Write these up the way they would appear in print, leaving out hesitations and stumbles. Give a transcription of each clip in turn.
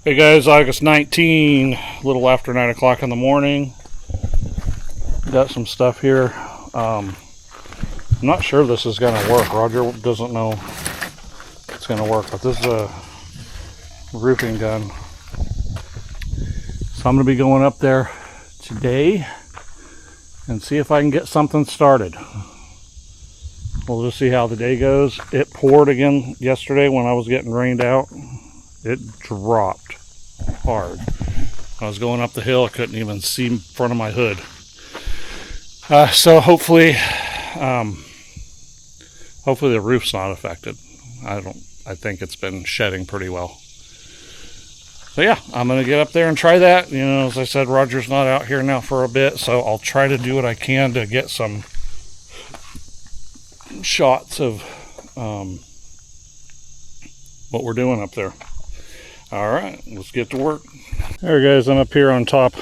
Hey guys, August 19, a little after 9 o'clock in the morning. Got some stuff here. I'm not sure this is going to work. Roger doesn't know it's going to work, but this is a roofing gun. So I'm going to be going up there today and see if I can get something started. We'll just see how the day goes. It poured again yesterday when I was getting rained out. It dropped hard. I was going up the hill, I couldn't even see in front of my hood. So hopefully the roof's not affected. I think it's been shedding pretty well. So yeah, I'm gonna get up there and try that. You know, as I said, Roger's not out here now for a bit, so I'll try to do what I can to get some shots of what we're doing up there. All right, let's get to work. All right, guys, I'm up here on top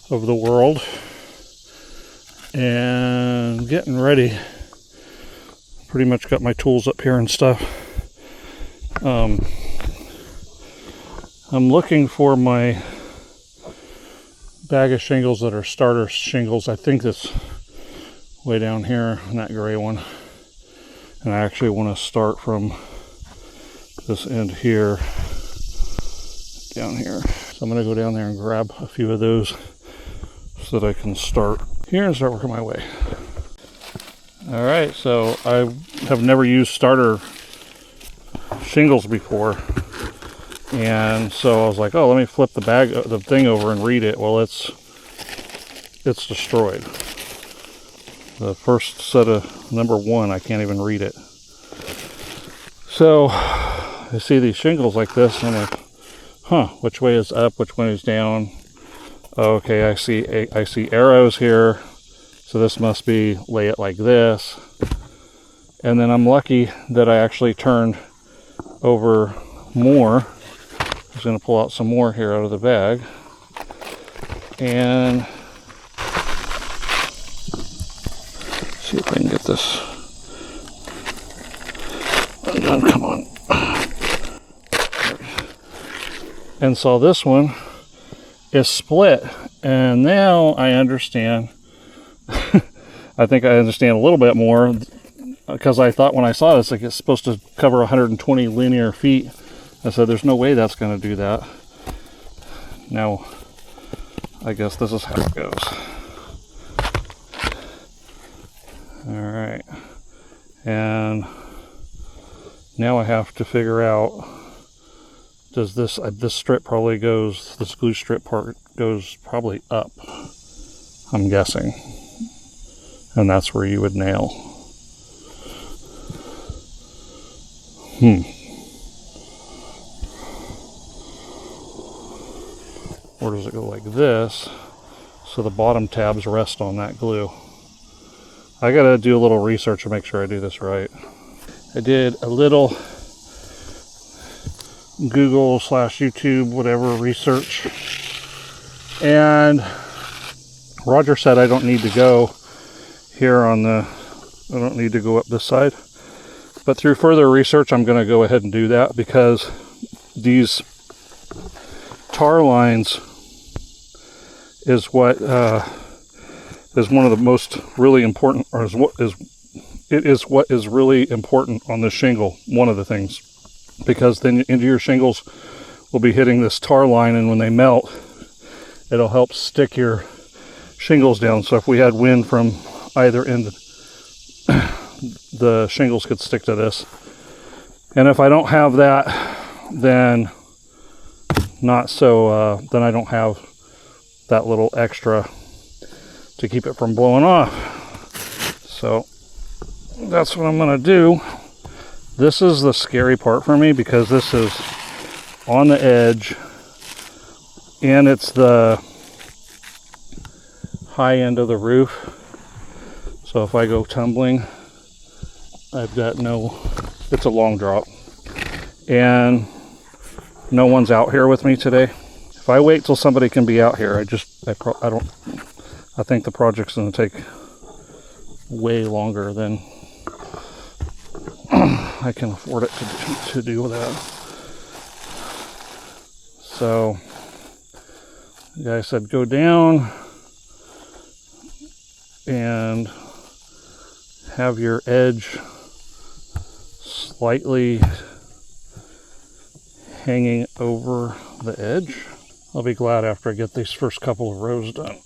of the world and getting ready. Pretty much got my tools up here and stuff. I'm looking for my bag of shingles that are starter shingles. I think that's way down here in that gray one. And I actually want to start from this end here down here. So I'm going to go down there and grab a few of those so that I can start here and start working my way. All right, so I have never used starter shingles before, and so I was like, oh, let me flip the thing over and read it. Well, it's destroyed. The first set of number 1, I can't even read it. So I see these shingles like this, and I'm like, huh, which way is up, which way is down? Okay, I see arrows here, so this must be lay it like this. And then I'm lucky that I actually turned over more. I'm just going to pull out some more here out of the bag. And see if I can get this undone. Come on. And so this one is split, and now I understand. I think I understand a little bit more, because I thought when I saw this, like, it's supposed to cover 120 linear feet. I said, there's no way that's going to do that. Now, I guess this is how it goes. All right, and now I have to figure out, does this strip probably goes, this glue strip part goes probably up, I'm guessing. And that's where you would nail. Or does it go like this, so the bottom tabs rest on that glue? I gotta do a little research to make sure I do this right. I did a little Google/YouTube, whatever, research, and Roger said I don't need to go here I don't need to go up this side, but through further research I'm going to go ahead and do that, because these tar lines is what is one of the most really important, or what is really important on this shingle, one of the things. Because then into your shingles will be hitting this tar line, and when they melt, it'll help stick your shingles down. So if we had wind from either end, the shingles could stick to this. And if I don't have that, then then I don't have that little extra to keep it from blowing off. So that's what I'm gonna do. This is the scary part for me, because this is on the edge and it's the high end of the roof. So if I go tumbling, I've got it's a long drop. And no one's out here with me today. If I wait till somebody can be out here, I think the project's gonna take way longer than I can afford it to do that. So the guy said go down and have your edge slightly hanging over the edge. I'll be glad after I get these first couple of rows done.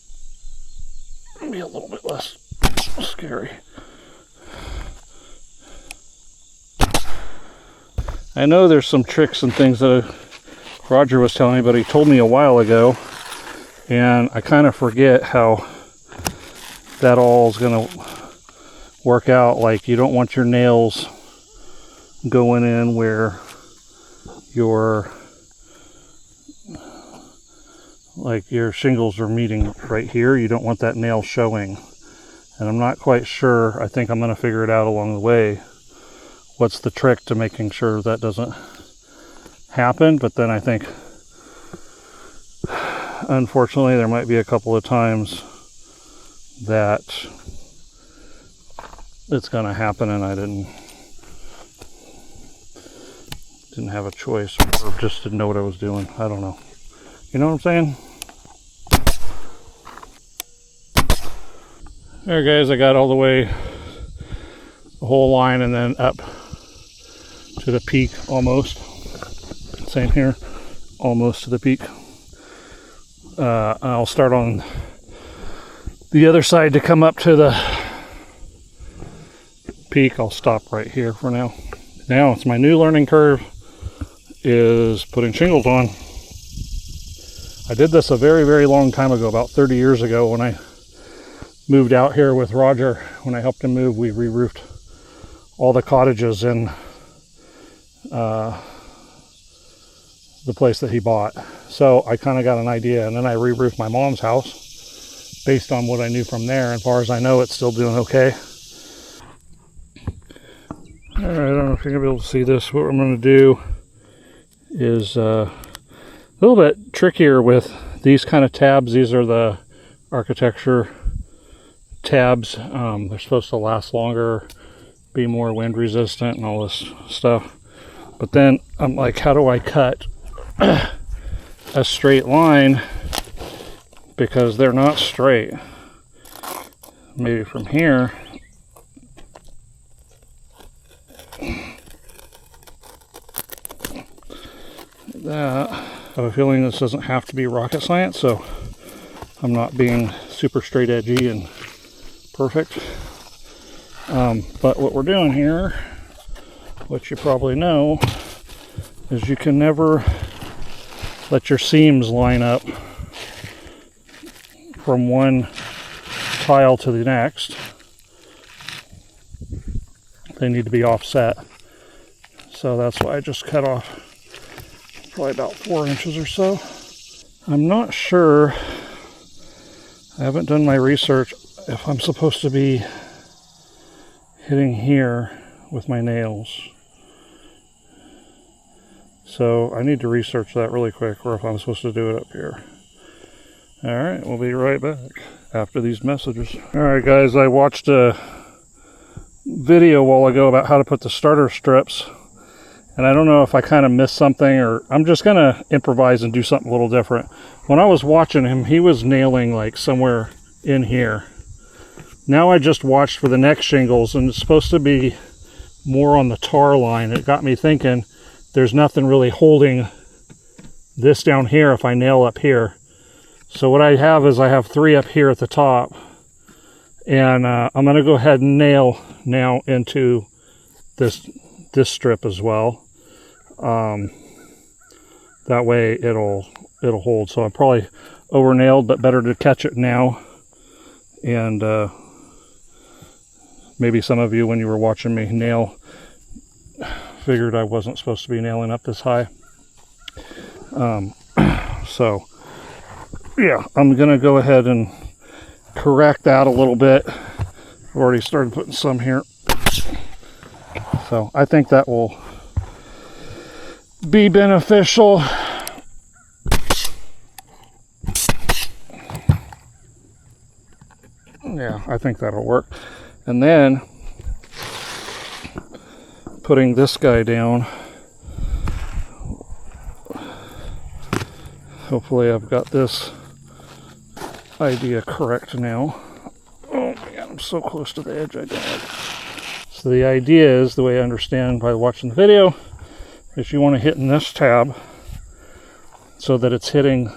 It'll be a little bit less scary. I know there's some tricks and things that Roger was telling me, but he told me a while ago, and I kind of forget how that all is going to work out. Like, you don't want your nails going in where your shingles are meeting right here. You don't want that nail showing. And I'm not quite sure. I think I'm going to figure it out along the way. What's the trick to making sure that doesn't happen? But then I think, unfortunately, there might be a couple of times that it's going to happen and I didn't have a choice, or just didn't know what I was doing. I don't know. You know what I'm saying? There, guys, I got all the way, the whole line, and then up to the peak almost. Same here, almost to the peak. I'll start on the other side to come up to the peak. I'll stop right here for now. Now it's my new learning curve is putting shingles on. I did this a very, very long time ago, about 30 years ago, when I moved out here with Roger. When I helped him move, we re-roofed all the cottages in the place that he bought. So I kind of got an idea, and then I re-roofed my mom's house based on what I knew from there. And as far as I know, it's still doing okay. All right, I don't know if you're gonna be able to see this. What I'm gonna do is a little bit trickier with these kind of tabs. These are the architecture tabs. They're supposed to last longer, be more wind resistant and all this stuff. But then I'm like, how do I cut a straight line? Because they're not straight. Maybe from here. That. I have a feeling this doesn't have to be rocket science, so I'm not being super straight edgy and perfect. But what we're doing here, what you probably know, is you can never let your seams line up from one tile to the next. They need to be offset. So that's why I just cut off probably about 4 inches or so. I'm not sure, I haven't done my research, if I'm supposed to be hitting here with my nails. So I need to research that really quick, or if I'm supposed to do it up here. Alright, we'll be right back after these messages. Alright guys, I watched a video a while ago about how to put the starter strips, and I don't know if I kind of missed something, or I'm just gonna improvise and do something a little different. When I was watching him, he was nailing like somewhere in here. Now I just watched for the next shingles, and it's supposed to be more on the tar line. It got me thinking there's nothing really holding this down here if I nail up here. So what I have is I have 3 up here at the top, and I'm going to go ahead and nail now into this strip as well. That way it'll hold. So I probably over nailed, but better to catch it now. And maybe some of you, when you were watching me nail, figured I wasn't supposed to be nailing up this high. So yeah, I'm gonna go ahead and correct that a little bit. I've already started putting some here. So I think that will be beneficial. Yeah, I think that'll work. And then putting this guy down, Hopefully I've got this idea correct now. Oh man, I'm so close to the edge, I don't. So the idea is, the way I understand by watching the video, is you want to hit in this tab so that it's hitting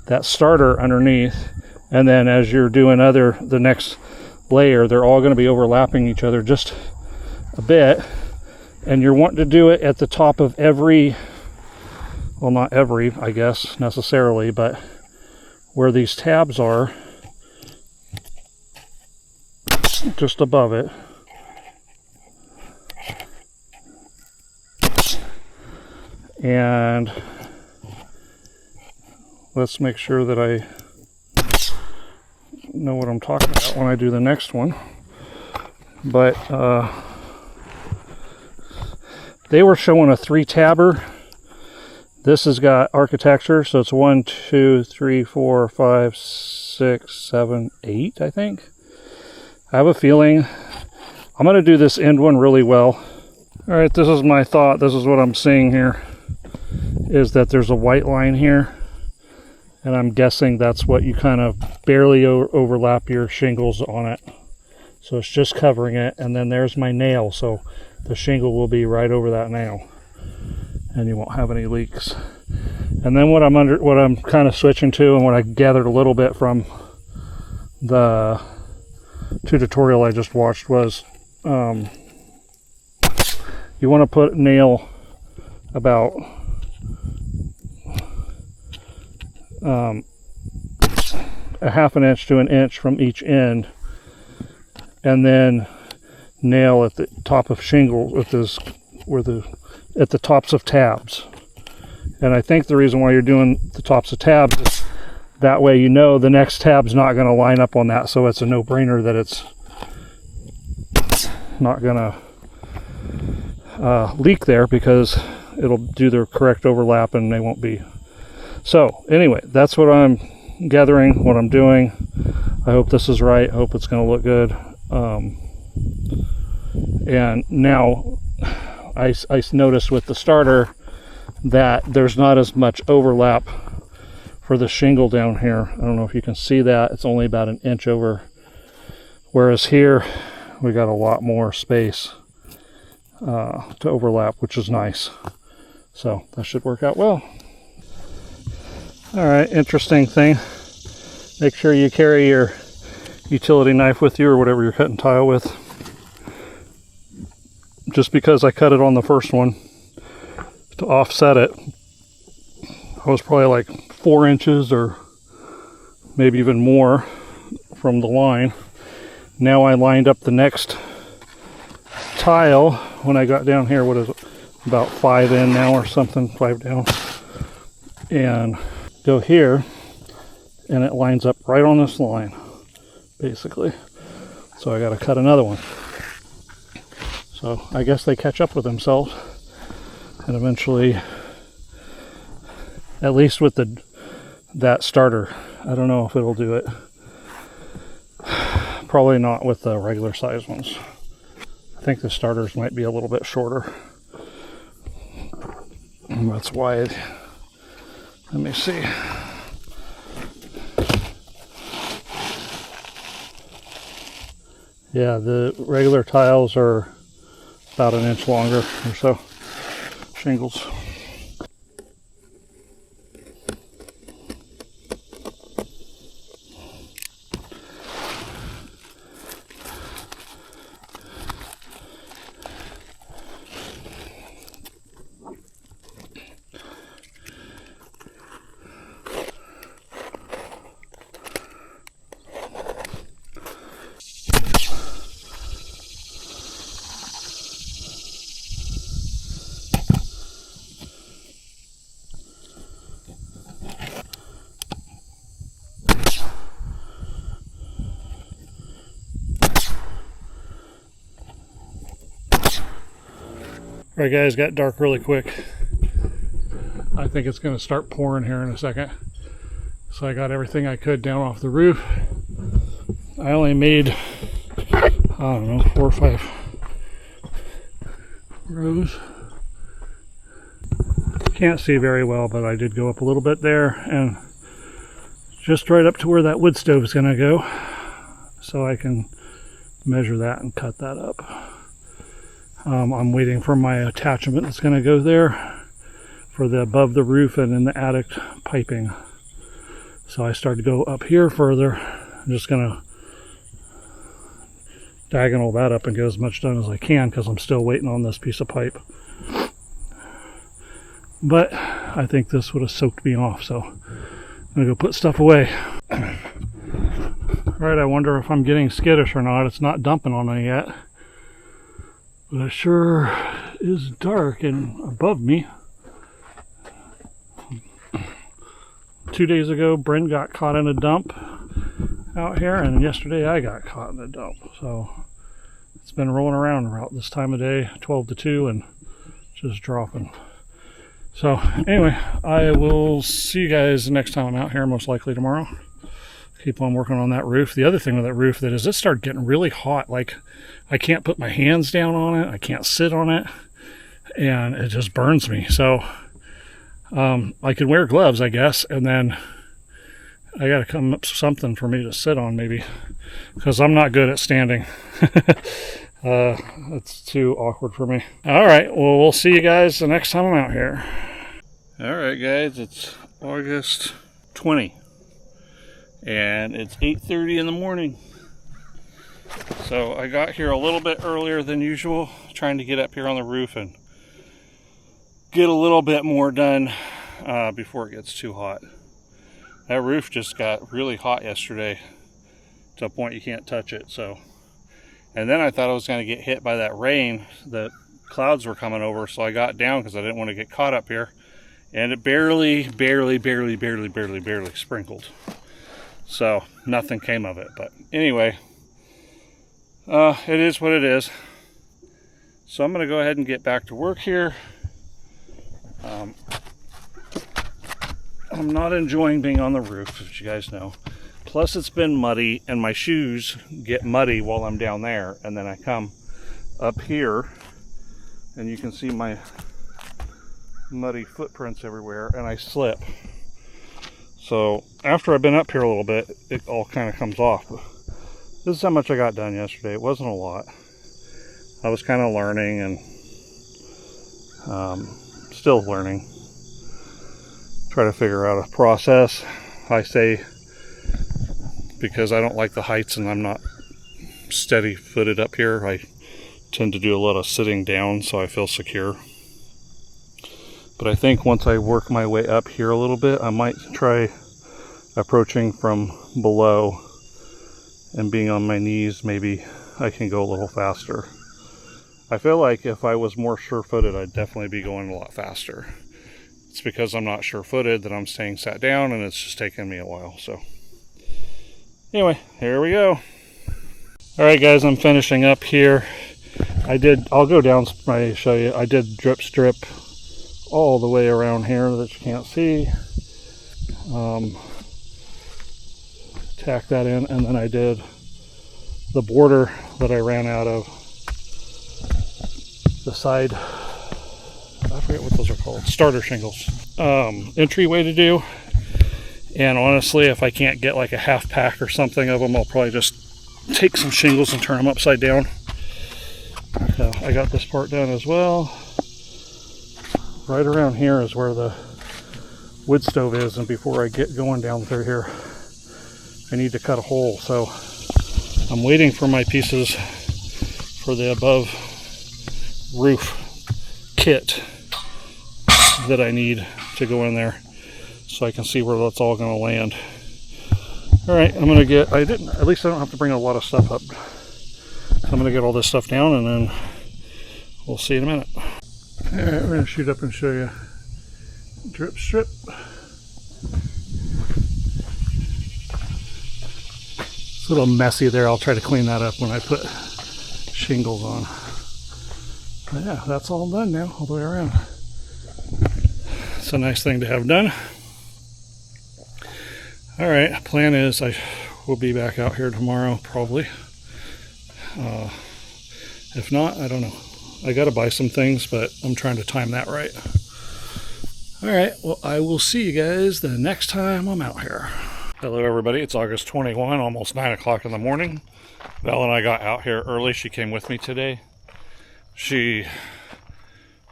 that starter underneath, and then as you're doing the next layer, they're all going to be overlapping each other just a bit, and you're wanting to do it at the top of every, well, not every, I guess, necessarily, but where these tabs are, just above it. And let's make sure that I know what I'm talking about when I do the next one. But they were showing a 3-tabber. This has got architecture, so it's 1, 2, 3, 4, 5, 6, 7, 8, I think. I have a feeling I'm going to do this end one really well. All right, this is my thought. This is what I'm seeing here, is that there's a white line here, and I'm guessing that's what you kind of barely overlap your shingles on it. So it's just covering it, and then there's my nail, so the shingle will be right over that nail, and you won't have any leaks. And then what I'm kind of switching to, and what I gathered a little bit from the tutorial I just watched, was you want to put nail about a half an inch to an inch from each end, and then nail at the top of shingle at the tops of tabs. And I think the reason why you're doing the tops of tabs is that way you know the next tab's not going to line up on that, so it's a no-brainer that it's not going to leak there, because it'll do the correct overlap and they won't be. So anyway, that's what I'm gathering, what I'm doing. I hope this is right. I hope it's going to look good. And now I noticed with the starter that there's not as much overlap for the shingle down here. I don't know if you can see that. It's only about an inch over, whereas here we got a lot more space to overlap, which is nice. So that should work out well. All right, interesting thing. Make sure you carry your utility knife with you, or whatever you're cutting tile with. Just because I cut it on the first one to offset it, I was probably like 4 inches or maybe even more from the line. Now I lined up the next tile when I got down here. What is it? About 5 in now or something, 5 down. And go here, and it lines up right on this line, basically. So I got to cut another one. So I guess they catch up with themselves, and eventually, at least with that starter, I don't know if it'll do it. Probably not with the regular size ones. I think the starters might be a little bit shorter. And that's why let me see. Yeah, the regular tiles are about an inch longer or so. Shingles. Alright guys, got dark really quick. I think it's going to start pouring here in a second. So I got everything I could down off the roof. I only made, I don't know, 4 or 5 rows. Can't see very well, but I did go up a little bit there, and just right up to where that wood stove is going to go, so I can measure that and cut that up. I'm waiting for my attachment that's going to go there for the above the roof and in the attic piping. So I start to go up here further. I'm just going to diagonal that up and get as much done as I can, because I'm still waiting on this piece of pipe. But I think this would have soaked me off, so I'm going to go put stuff away. Alright, I wonder if I'm getting skittish or not. It's not dumping on me yet. But it sure is dark and above me. 2 days ago, Brent got caught in a dump out here, and yesterday I got caught in a dump. So it's been rolling around about this time of day, 12 to 2, and just dropping. So anyway, I will see you guys the next time I'm out here, most likely tomorrow. Keep on working on that roof. The other thing with that roof that is, it started getting really hot. Like, I can't put my hands down on it. I can't sit on it, and it just burns me. So I can wear gloves, I guess, and then I got to come up with something for me to sit on, maybe, because I'm not good at standing. It's too awkward for me. All right, well, we'll see you guys the next time I'm out here. All right, guys, it's August 20, and it's 8:30 in the morning. So I got here a little bit earlier than usual, trying to get up here on the roof and get a little bit more done before it gets too hot. That roof just got really hot yesterday to a point you can't touch it. So, and then I thought I was going to get hit by that rain. The clouds were coming over, so I got down because I didn't want to get caught up here, and it barely sprinkled. So nothing came of it. But anyway, it is what it is. So I'm going to go ahead and get back to work here. I'm not enjoying being on the roof, as you guys know. Plus it's been muddy, and my shoes get muddy while I'm down there, and then I come up here and you can see my muddy footprints everywhere, and I slip. So after I've been up here a little bit, it all kind of comes off. This is how much I got done yesterday. It wasn't a lot. I was kind of learning, and still learning. Try to figure out a process. I say, because I don't like the heights and I'm not steady footed up here, I tend to do a lot of sitting down so I feel secure. But I think once I work my way up here a little bit, I might try approaching from below and being on my knees. Maybe I can go a little faster. I feel like if I was more sure-footed, I'd definitely be going a lot faster. It's because I'm not sure-footed that I'm staying sat down, and it's just taking me a while. So anyway, here we go. All right, guys, I'm finishing up here. I'll go down and show you. I did drip strip all the way around here that you can't see. Tack that in, and then I did the border that I ran out of the side. I forget what those are called. Starter shingles. Entryway to do. And honestly, if I can't get like a half pack or something of them, I'll probably just take some shingles and turn them upside down. So I got this part done as well. Right around here is where the wood stove is, and before I get going down through here, I need to cut a hole. So I'm waiting for my pieces for the above roof kit that I need to go in there, so I can see where that's all going to land. All right, I'm going to get, at least I don't have to bring a lot of stuff up. So I'm going to get all this stuff down, and then we'll see in a minute. All right, we're going to shoot up and show you drip strip. It's a little messy there. I'll try to clean that up when I put shingles on. But yeah, that's all done now, all the way around. It's a nice thing to have done. All right, plan is I will be back out here tomorrow, probably. If not, I don't know. I got to buy some things, but I'm trying to time that right. All right, well, I will see you guys the next time I'm out here. Hello, everybody. It's August 21, almost 9 o'clock in the morning. Val and I got out here early. She came with me today. She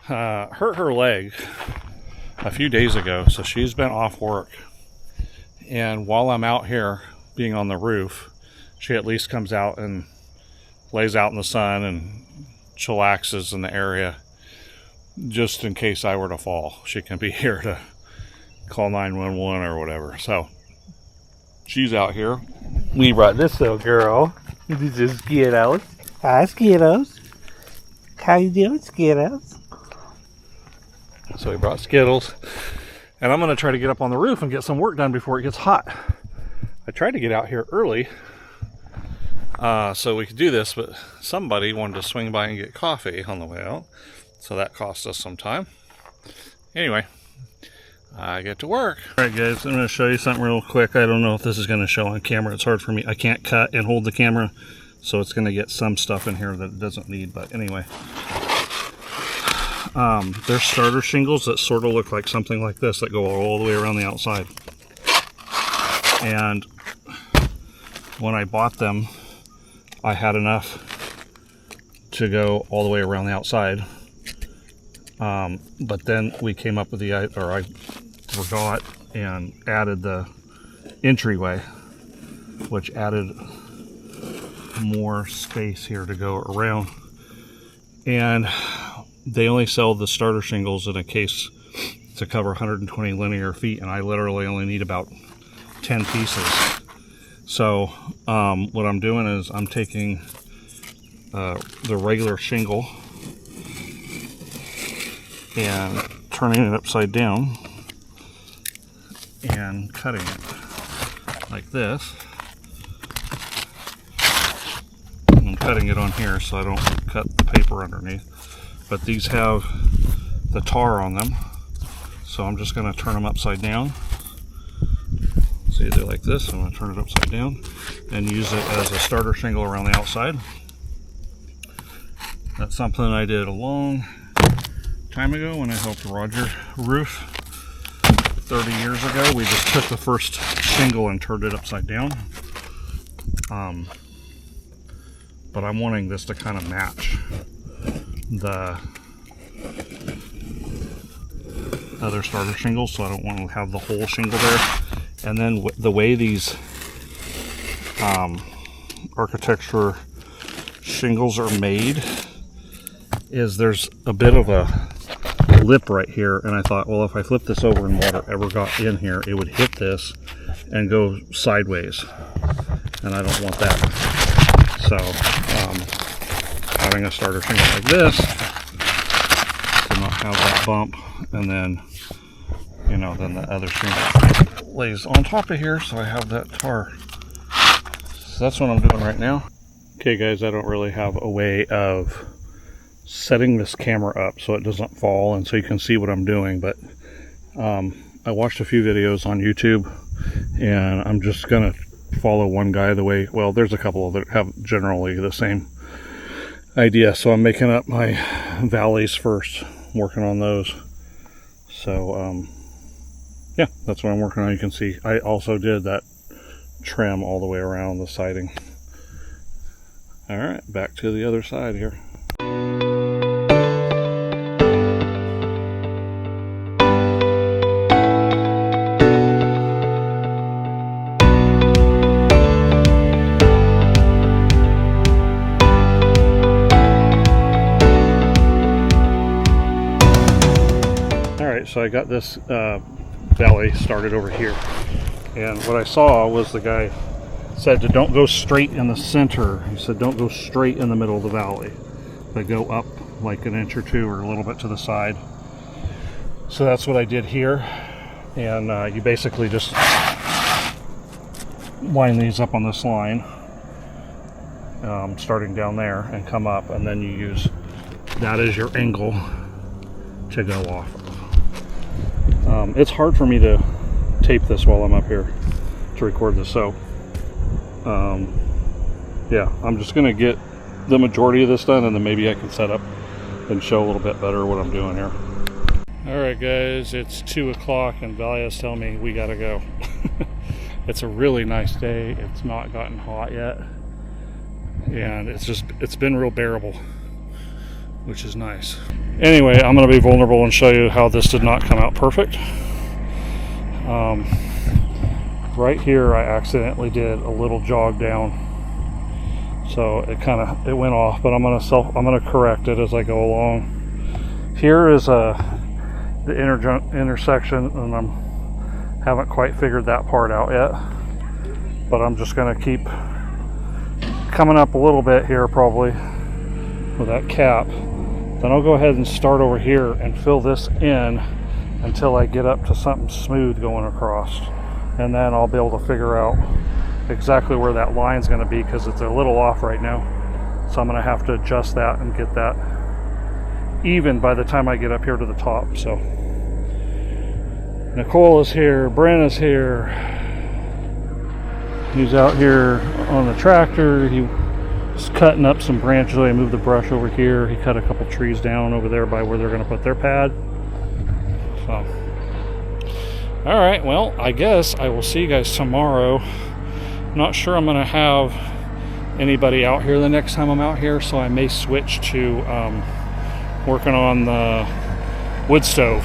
hurt her leg a few days ago, so she's been off work. And while I'm out here being on the roof, she at least comes out and lays out in the sun and chillaxes in the area just in case I were to fall. She can be here to call 911 or whatever. So she's out here. We brought this little girl. This is Skittles. Hi, Skittles. How you doing, Skittles? So we brought Skittles. And I'm going to try to get up on the roof and get some work done before it gets hot. I tried to get out here early so we could do this, but somebody wanted to swing by and get coffee on the way out. So that cost us some time. Anyway, I get to work. All right, guys, I'm going to show you something real quick. I don't know if this is going to show on camera. It's hard for me. I can't cut and hold the camera, so it's going to get some stuff in here that it doesn't need. But anyway, there's starter shingles that sort of look like something like this that go all the way around the outside. And when I bought them, I had enough to go all the way around the outside. But then we came up with the, or I forgot and added the entryway, which added more space here to go around. And they only sell the starter shingles in a case to cover 120 linear feet, and I literally only need about 10 pieces. So what I'm doing is I'm taking the regular shingle and turning it upside down and cutting it like this. And I'm cutting it on here so I don't cut the paper underneath. But these have the tar on them, so I'm just going to turn them upside down. So either like this, I'm going to turn it upside down and use it as a starter shingle around the outside. That's something I did a long time ago when I helped Roger roof 30 years ago. We just took the first shingle and turned it upside down. But I'm wanting this to kind of match the other starter shingles, so I don't want to have the whole shingle there. And then the way these architecture shingles are made is there's a bit of a lip right here, and I thought, well, if I flip this over and water ever got in here, it would hit this and go sideways, and I don't want that. So having a starter shingle like this to not have that bump, and then then the other shingle lays on top of here, so I have that tar. So that's what I'm doing right now. Okay, guys, I don't really have a way of setting this camera up so it doesn't fall and so you can see what I'm doing, but I watched a few videos on YouTube, and I'm just gonna follow one guy the way, well, there's a couple that have generally the same idea, so I'm making up my valleys first, working on those. So yeah, that's what I'm working on. You can see I also did that trim all the way around the siding. All right, back to the other side here. So I got this valley started over here, and what I saw was the guy said to don't go straight in the center. He said don't go straight in the middle of the valley, but go up like an inch or two or a little bit to the side. So that's what I did here, and you basically just line these up on this line, starting down there, and come up, and then you use that as your angle to go off of. It's hard for me to tape this while I'm up here to record this, so yeah, I'm just gonna get the majority of this done, and then maybe I can set up and show a little bit better what I'm doing here. Alright guys, it's 2 o'clock and Valia's telling me we gotta go. It's a really nice day. It's not gotten hot yet. And it's been real bearable, which is nice. Anyway, I'm gonna be vulnerable and show you how this did not come out perfect. Right here I accidentally did a little jog down. So it went off, but I'm gonna correct it as I go along. Here is the intersection, and I haven't quite figured that part out yet, but I'm just going to keep coming up a little bit here probably with that cap. Then I'll go ahead and start over here and fill this in until I get up to something smooth going across, and then I'll be able to figure out exactly where that line's going to be, because it's a little off right now. So I'm going to have to adjust that and get that even by the time I get up here to the top. So Nicole is here, Brent is here. He's out here on the tractor. He's cutting up some branches. I moved the brush over here. He cut a couple trees down over there by where they're going to put their pad. So all right, well, I guess I will see you guys tomorrow. Not sure I'm going to have anybody out here the next time I'm out here, so I may switch to working on the wood stove.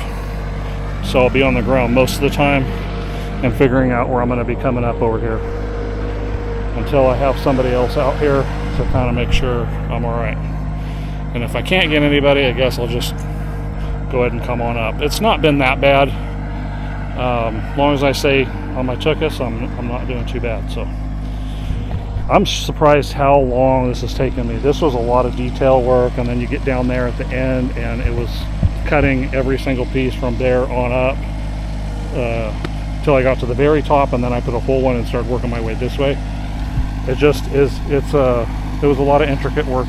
So I'll be on the ground most of the time and figuring out where I'm going to be coming up over here until I have somebody else out here to kind of make sure I'm alright. And if I can't get anybody, I guess I'll just go ahead and come on up. It's not been that bad. As long as I stay on my tuchus, I'm not doing too bad. So I'm surprised how long this has taken me. This was a lot of detail work, and then you get down there at the end and it was cutting every single piece from there on up till I got to the very top, and then I put a full one and started working my way this way. It just is, it was a lot of intricate work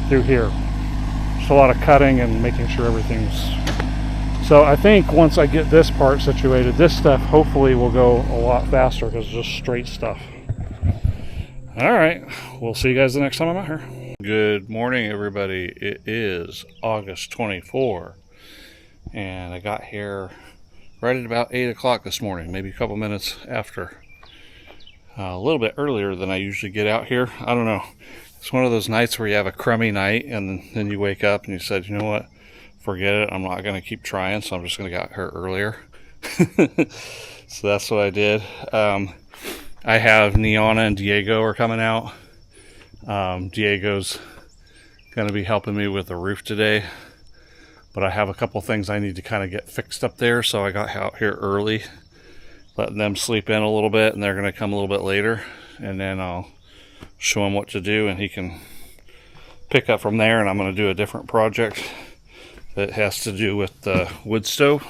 through here. Just a lot of cutting and making sure everything's. So I think once I get this part situated, this stuff hopefully will go a lot faster because it's just straight stuff. All right, we'll see you guys the next time I'm out here. Good morning, everybody. It is August 24, and I got here right at about 8 o'clock this morning, maybe a couple minutes after. A little bit earlier than I usually get out here. I don't know. It's one of those nights where you have a crummy night, and then you wake up and you said, you know what? Forget it. I'm not going to keep trying, so I'm just going to get here earlier. So that's what I did. I have Niana and Diego are coming out. Diego's going to be helping me with the roof today, but I have a couple things I need to kind of get fixed up there, so I got out here early, letting them sleep in a little bit, and they're going to come a little bit later, and then I'll show him what to do, and he can pick up from there, and I'm going to do a different project that has to do with the wood stove.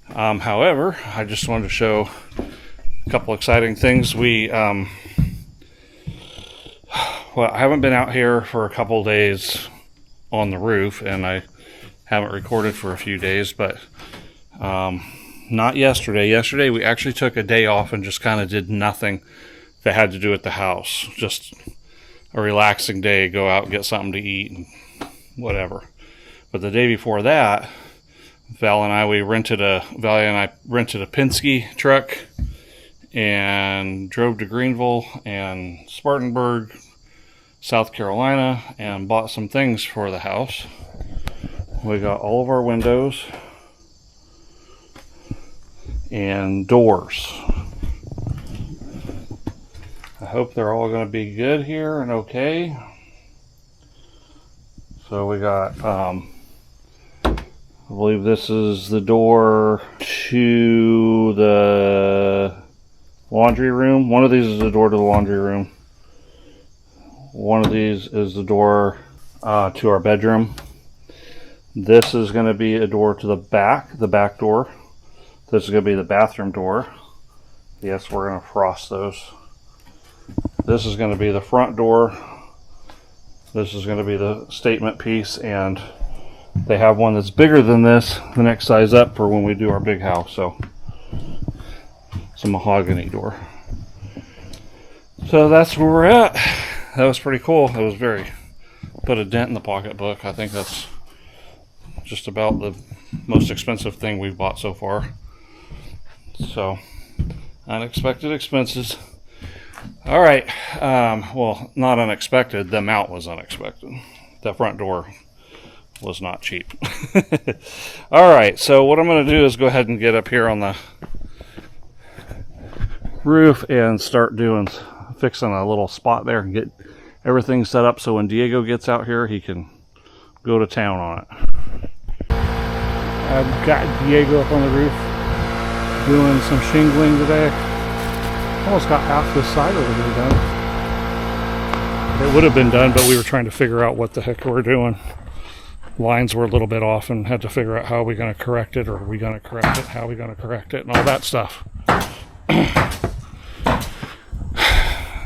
However, I just wanted to show a couple exciting things. Well, I haven't been out here for a couple days on the roof, and I haven't recorded for a few days, but not yesterday. Yesterday we actually took a day off and just kind of did nothing that had to do with the house. Just a relaxing day, go out and get something to eat and whatever. But the day before that, Val and I rented a Penske truck and drove to Greenville and Spartanburg, South Carolina, and bought some things for the house. We got all of our windows and doors. I hope they're all going to be good here and okay. So we got, I believe this is the door to the laundry room. One of these is the door to the laundry room. One of these is the door to our bedroom. This is going to be a door to the back door. This is going to be the bathroom door. Yes, we're going to frost those. This is going to be the front door. This is going to be the statement piece, and they have one that's bigger than this, the next size up, for when we do our big house. So it's a mahogany door. So that's where we're at. That was pretty cool. It was put a dent in the pocketbook. I think that's just about the most expensive thing we've bought so far. So, unexpected expenses. All right, well, not unexpected. The mount was unexpected. The front door was not cheap. All right, so what I'm going to do is go ahead and get up here on the roof and start fixing a little spot there and get everything set up so when Diego gets out here, he can go to town on it. I've got Diego up on the roof doing some shingling today. Almost got half this side over here done. It would have been done, but we were trying to figure out what the heck we're doing. Lines were a little bit off and had to figure out how are we going to correct it, or are we going to correct it, how are we going to correct it, and all that stuff.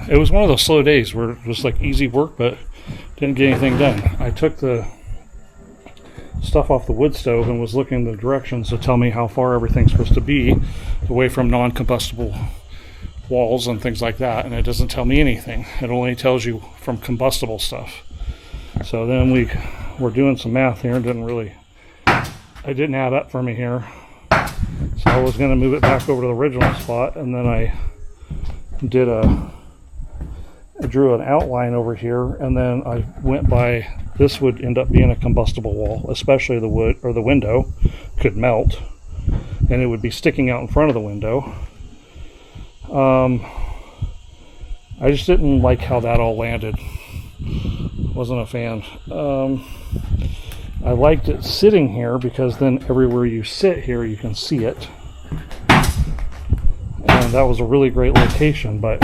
It was one of those slow days where it was like easy work, but didn't get anything done. I took the stuff off the wood stove and was looking the directions to tell me how far everything's supposed to be away from non-combustible walls and things like that, and it doesn't tell me anything. It only tells you from combustible stuff. So then we were doing some math here and it didn't add up for me here. So I was going to move it back over to the original spot, and then I drew an outline over here, and then I went by, this would end up being a combustible wall, especially the wood, or the window could melt and it would be sticking out in front of the window. I just didn't like how that all landed. Wasn't a fan. I liked it sitting here because then everywhere you sit here you can see it, and that was a really great location, but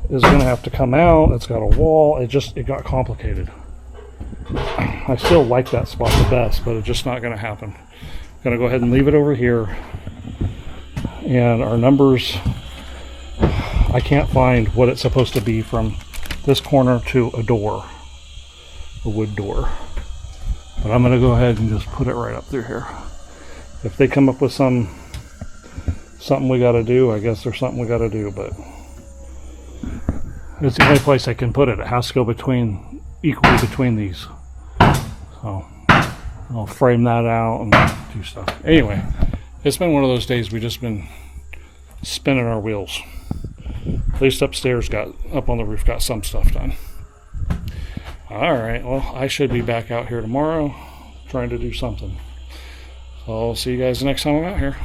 it's going to have to come out. It's got a wall. It got complicated. I still like that spot the best, but it's just not going to happen. I'm going to go ahead and leave it over here. And our numbers, I can't find what it's supposed to be from this corner to a door, a wood door. But I'm going to go ahead and just put it right up through here. If they come up with something we got to do, I guess there's something we got to do, but it's the only place I can put it. It has to go equally between these. So I'll frame that out and do stuff. Anyway, it's been one of those days we've just been spinning our wheels. At least upstairs, up on the roof, got some stuff done. All right, well, I should be back out here tomorrow trying to do something. So I'll see you guys the next time I'm out here.